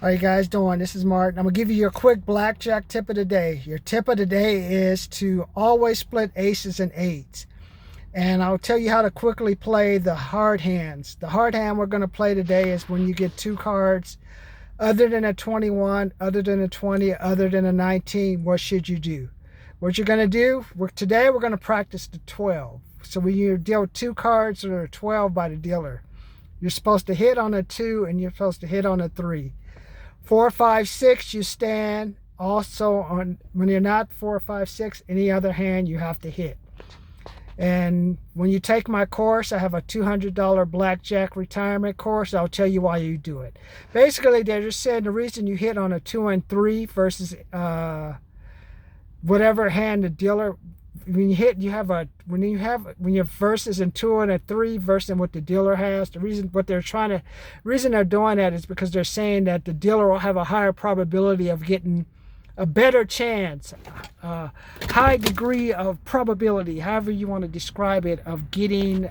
How you guys doing? This is Martin. I'm gonna give you your quick blackjack tip of the day. Your tip of the day is to always split aces and eights. And I'll tell you how to quickly play the hard hands. The hard hand we're gonna play today is when you get two cards other than a 21, other than a 20, other than a 19. What should you do? What you're gonna do? Today we're gonna practice the 12. So when you deal two cards that are 12 by the dealer, you're supposed to hit on a 2 and you're supposed to hit on a 3. 4, 5, 6, you stand. Also, on when you're not 4, 5, 6, any other hand you have to hit. And when you take my course, I have a $200 blackjack retirement course. I'll tell you why you do it. Basically, they're just saying the reason you hit on a 2 and 3 versus whatever hand the dealer, when you hit, when your versus in 2 and a 3 versus what the dealer has. The reason they're doing that is because they're saying that the dealer will have a higher probability of getting a better chance, high degree of probability, however you want to describe it, of getting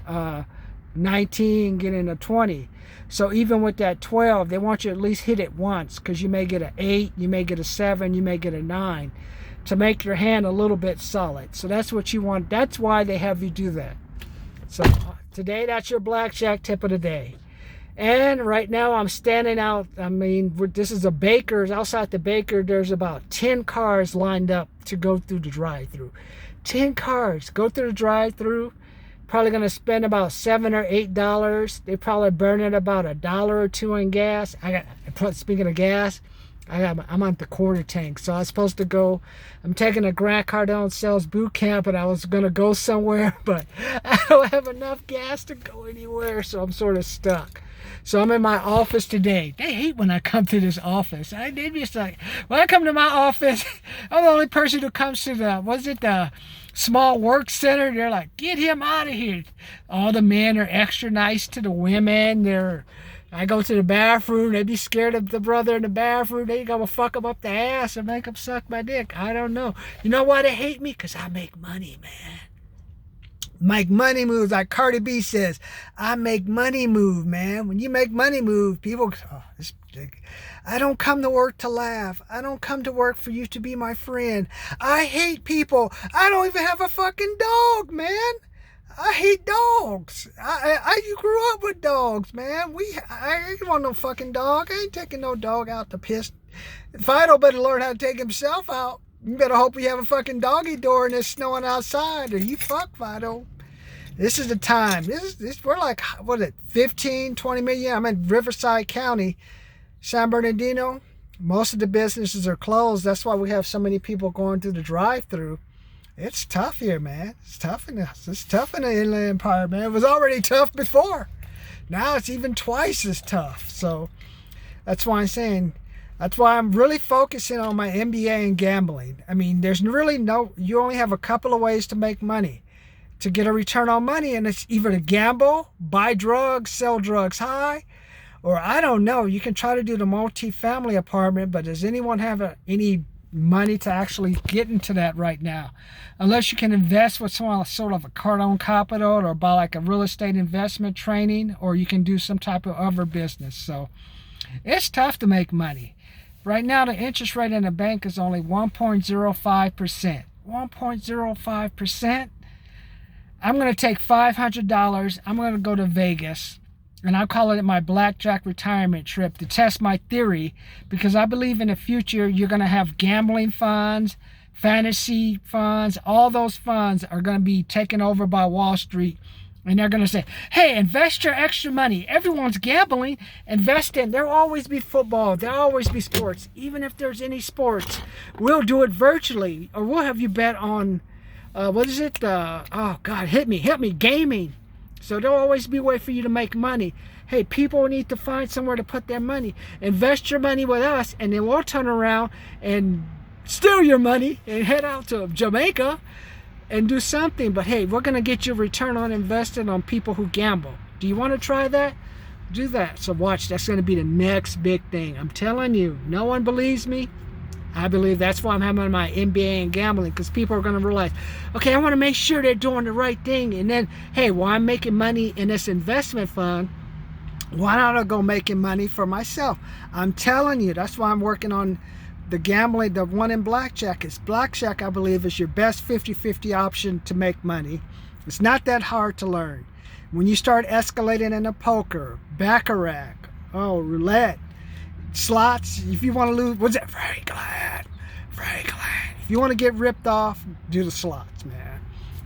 19, getting a 20. So even with that 12, they want you to at least hit it once, because you may get an 8, you may get a 7, you may get a 9, to make your hand a little bit solid. So that's what you want. That's why they have you do that. So today, that's your blackjack tip of the day. And right now I'm standing out. I mean, this is a Baker's. Outside the Baker, there's about 10 cars lined up to go through the drive-through. 10 cars go through the drive-through. Probably going to spend about $7 or $8. They probably burning about $1 or $2 in gas. Speaking of gas, I'm on the quarter tank, so I was supposed to go. I'm taking a Grant Cardone sales boot camp, and I was gonna go somewhere, but I don't have enough gas to go anywhere, so I'm sort of stuck. So I'm in my office today. They hate when I come to this office. They just like, when I come to my office, I'm the only person who comes to the small work center. They're like, get him out of here. All the men are extra nice to the women. I go to the bathroom, they be scared of the brother in the bathroom. They gonna fuck him up the ass and make him suck my dick. I don't know. You know why they hate me? Because I make money, man. Make money moves, like Cardi B says. I make money move, man. When you make money move, people go, I don't come to work to laugh. I don't come to work for you to be my friend. I hate people. I don't even have a fucking dog, man. I hate dogs. You grew up with dogs, man. I ain't want no fucking dog. I ain't taking no dog out to piss. Fido better learn how to take himself out. You better hope we have a fucking doggy door and it's snowing outside, or you fuck, Fido. This is the time. We're like, what is it, 15, 20 million? I'm in Riverside County, San Bernardino. Most of the businesses are closed. That's why we have so many people going through the drive-through. It's tough here, man. It's tough in the Inland Empire, man. It was already tough before. Now it's even twice as tough. So that's why I'm really focusing on my MBA and gambling. I mean, you only have a couple of ways to make money, to get a return on money, and it's either to gamble, buy drugs, sell drugs high, or I don't know. You can try to do the multi-family apartment, but does anyone have any money to actually get into that right now? Unless you can invest with someone sort of a Cardone Capital, or buy like a real estate investment training, or you can do some type of other business. So it's tough to make money. Right now, the interest rate in the bank is only 1.05%. 1.05%. I'm going to take $500. I'm going to go to Vegas, and I'm calling it my blackjack retirement trip to test my theory, because I believe in the future you're going to have gambling funds, fantasy funds. All those funds are going to be taken over by Wall Street, and they're going to say, hey, invest your extra money. Everyone's gambling. Invest in. There'll always be football. There'll always be sports. Even if there's any sports, we'll do it virtually, or we'll have you bet on, what is it? Oh, God, hit me, gaming. So there'll always be a way for you to make money. Hey, people need to find somewhere to put their money. Invest your money with us, and then we'll turn around and steal your money and head out to Jamaica and do something. But hey, we're going to get you a return on investing on people who gamble. Do you want to try that? Do that. So watch, that's going to be the next big thing. I'm telling you, no one believes me. I believe that's why I'm having my MBA in gambling, because people are going to realize, okay, I want to make sure they're doing the right thing. And then, hey, while I'm making money in this investment fund, Why don't I go making money for myself? I'm telling you, that's why I'm working on the gambling. The one in blackjack is blackjack, I believe, is your best 50-50 option to make money. It's not that hard to learn. When you start escalating into poker, baccarat, roulette, slots, if you want to lose, what's that? Very glad. If you want to get ripped off, do the slots, man.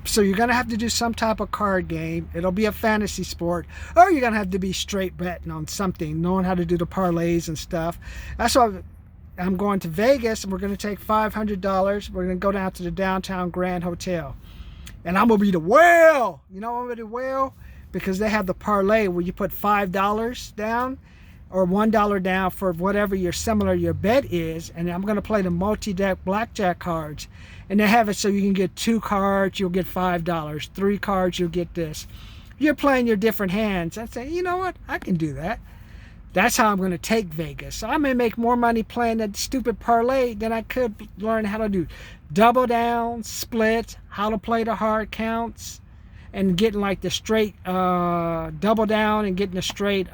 So you're going to have to do some type of card game. It'll be a fantasy sport. Or you're going to have to be straight betting on something, knowing how to do the parlays and stuff. That's why I'm going to Vegas, and we're going to take $500. We're going to go down to the downtown Grand Hotel. And I'm going to be the whale. You know I'm going to be the whale? Because they have the parlay where you put $5 down or $1 down for whatever your bet is. And I'm going to play the multi-deck blackjack cards. And they have it so you can get 2 cards, you'll get $5. 3 cards, you'll get this. You're playing your different hands. I say, you know what? I can do that. That's how I'm going to take Vegas. So I may make more money playing that stupid parlay than I could learn how to do double down, split, how to play the hard counts, and getting like the straight double down and getting the straight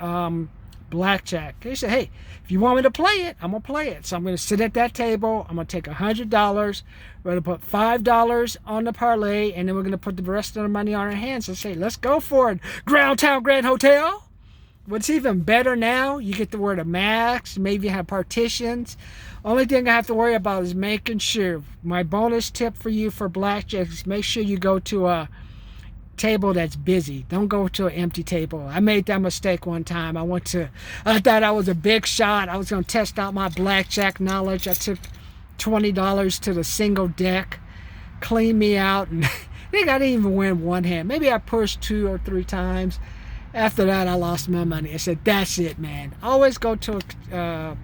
blackjack. They say, hey, if you want me to play it, I'm going to play it. So I'm going to sit at that table. I'm going to take $100. We're going to put $5 on the parlay, and then we're going to put the rest of the money on our hands and say, let's go for it. Downtown Grand Hotel. What's even better now, you get to wear the max, maybe have partitions. Only thing I have to worry about is making sure, my bonus tip for you for blackjack is make sure you go to a table that's busy. Don't go to an empty table. I made that mistake one time. I thought I was a big shot. I was going to test out my blackjack knowledge. I took $20 to the single deck, cleaned me out, and I think I didn't even win one hand. Maybe I pushed 2 or 3 times. After that, I lost my money. I said, that's it, man. Always go to a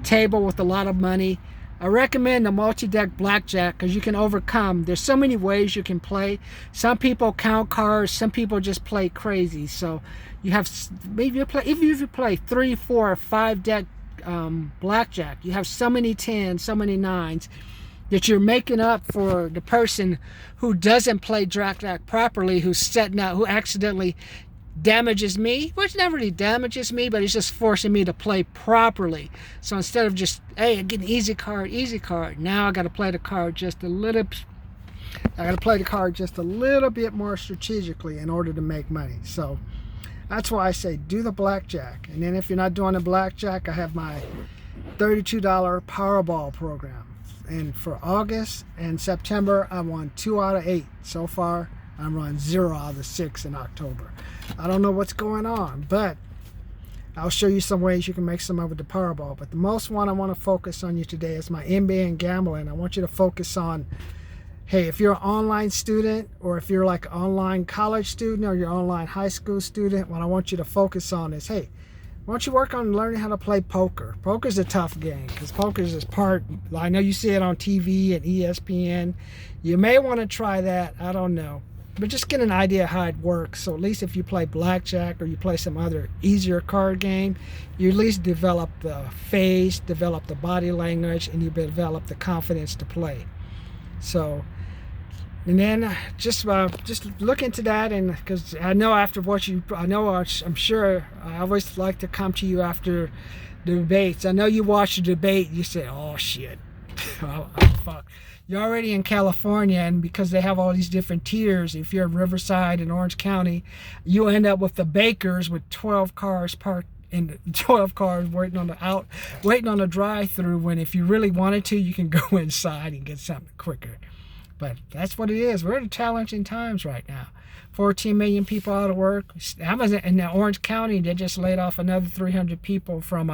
table with a lot of money. I recommend the multi-deck blackjack because you can overcome. There's so many ways you can play. Some people count cards. Some people just play crazy. So you have, maybe you play, even if you play 3, 4, or 5 deck blackjack, you have so many 10s, so many 9s that you're making up for the person who doesn't play blackjack properly, who's setting out, who accidentally damages me, which never really damages me, but it's just forcing me to play properly. So instead of just, hey, I get an easy card, now I got to play the card just a little bit more strategically in order to make money. So that's why I say do the blackjack. And then if you're not doing the blackjack, I have my $32 Powerball program. And for August and September, I won 2 out of 8 so far. I'm running 0 out of 6 in October. I don't know what's going on, but I'll show you some ways you can make some of it with the Powerball. But the most one I want to focus on you today is my MBA in gambling. I want you to focus on, hey, if you're an online student, or if you're like an online college student, or you're an online high school student, what I want you to focus on is, hey, why don't you work on learning how to play poker? Poker's a tough game because poker's is I know you see it on TV and ESPN. You may want to try that. I don't know. But just get an idea how it works. So at least if you play blackjack or you play some other easier card game, you at least develop the face, develop the body language, and you develop the confidence to play. So, and then just look into that, and because I know after what I'm sure I always like to come to you after the debates. I know you watch the debate, you say, oh shit, oh, fuck. You're already in California, and because they have all these different tiers, if you're in Riverside and Orange County, you end up with the Bakers with 12 cars parked in 12 cars waiting on the drive-through, when if you really wanted to, you can go inside and get something quicker. But that's what it is. We're in challenging times right now. 14 million people out of work. I was in Orange County. They just laid off another 300 people from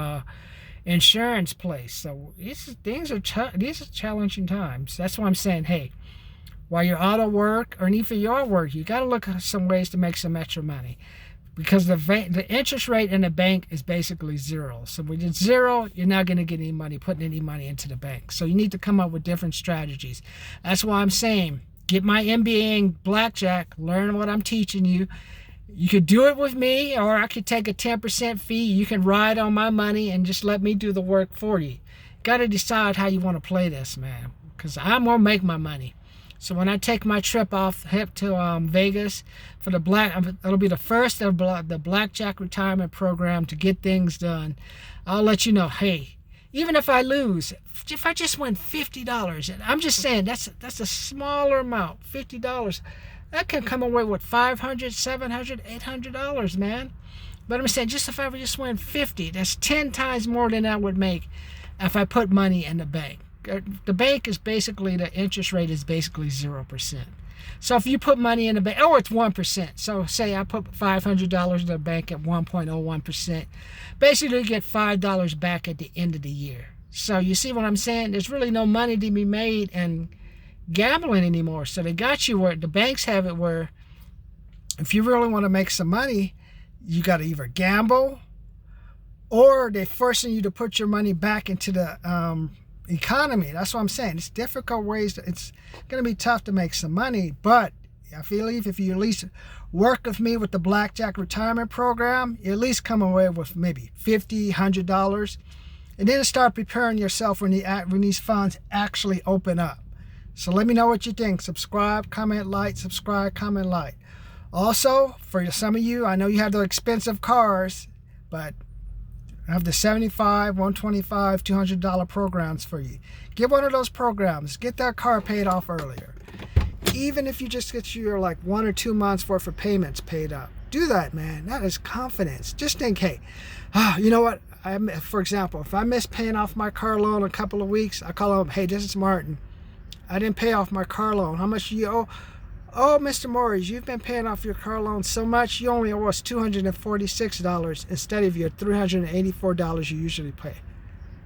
insurance place. So these are challenging times. That's why I'm saying, hey, while you're out of work, or even if you're at work, you got to look at some ways to make some extra money, because the interest rate in the bank is basically 0. So when it's 0, you're not going to get any money, putting any money into the bank. So you need to come up with different strategies. That's why I'm saying, get my MBA in blackjack, learn what I'm teaching you. You could do it with me, or I could take a 10% fee. You can ride on my money and just let me do the work for you. Got to decide how you want to play this, man, because I'm going to make my money. So when I take my trip off hip to Vegas for it'll be the first of the Blackjack Retirement Program to get things done. I'll let you know, hey, even if I lose, if I just win $50, and I'm just saying that's a smaller amount, $50, that can come away with $500, $700, $800, man. But I'm saying just if I would just win 50, that's 10 times more than I would make if I put money in the bank. The bank is basically, the interest rate is basically 0%. So if you put money in the bank, it's 1%. So say I put $500 in the bank at 1.01%. Basically, you get $5 back at the end of the year. So you see what I'm saying? There's really no money to be made in gambling anymore. So they got you where the banks have it where if you really want to make some money, you got to either gamble or they're forcing you to put your money back into the economy. That's what I'm saying. It's difficult ways. It's going to be tough to make some money, but I believe if you at least work with me with the Blackjack Retirement Program, you at least come away with maybe $50, $100, and then start preparing yourself when these funds actually open up. So let me know what you think. Subscribe, comment, like, subscribe, comment, like. Also, for some of you, I know you have the expensive cars, but I have the $75, $125, $200 programs for you. Get one of those programs. Get that car paid off earlier. Even if you just get your like 1 or 2 months worth of payments paid up. Do that, man. That is confidence. Just think, hey, you know what? For example, if I miss paying off my car loan a couple of weeks, I call them, hey, this is Martin. I didn't pay off my car loan. How much do you owe? Oh, Mr. Morris, you've been paying off your car loan so much, you only owe us $246 instead of your $384 you usually pay.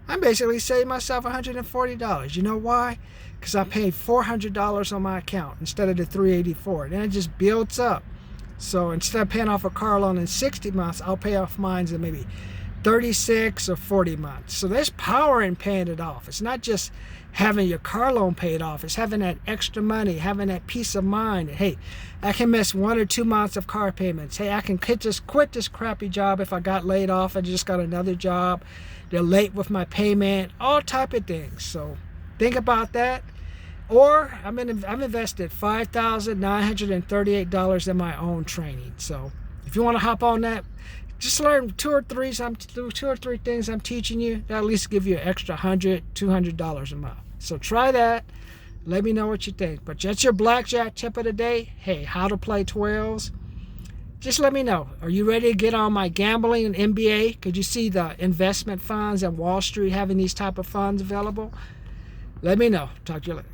I'm basically saving myself $140. You know why? Because I paid $400 on my account instead of the $384. Then it just builds up. So instead of paying off a car loan in 60 months, I'll pay off mine in maybe 36 or 40 months. So there's power in paying it off. It's not just having your car loan paid off. It's having that extra money, having that peace of mind. Hey, I can miss 1 or 2 months of car payments. Hey, I can quit this crappy job if I got laid off. I just got another job. They're late with my payment. All type of things. So think about that. Or I've invested $5,938 in my own training. So if you want to hop on that, just learn 2 or 3 things I'm teaching you. That'll at least give you an extra $100, $200 a month. So try that. Let me know what you think. But that's your Blackjack tip of the day. Hey, how to play 12s. Just let me know. Are you ready to get on my gambling and MBA? Could you see the investment funds and Wall Street having these type of funds available? Let me know. Talk to you later.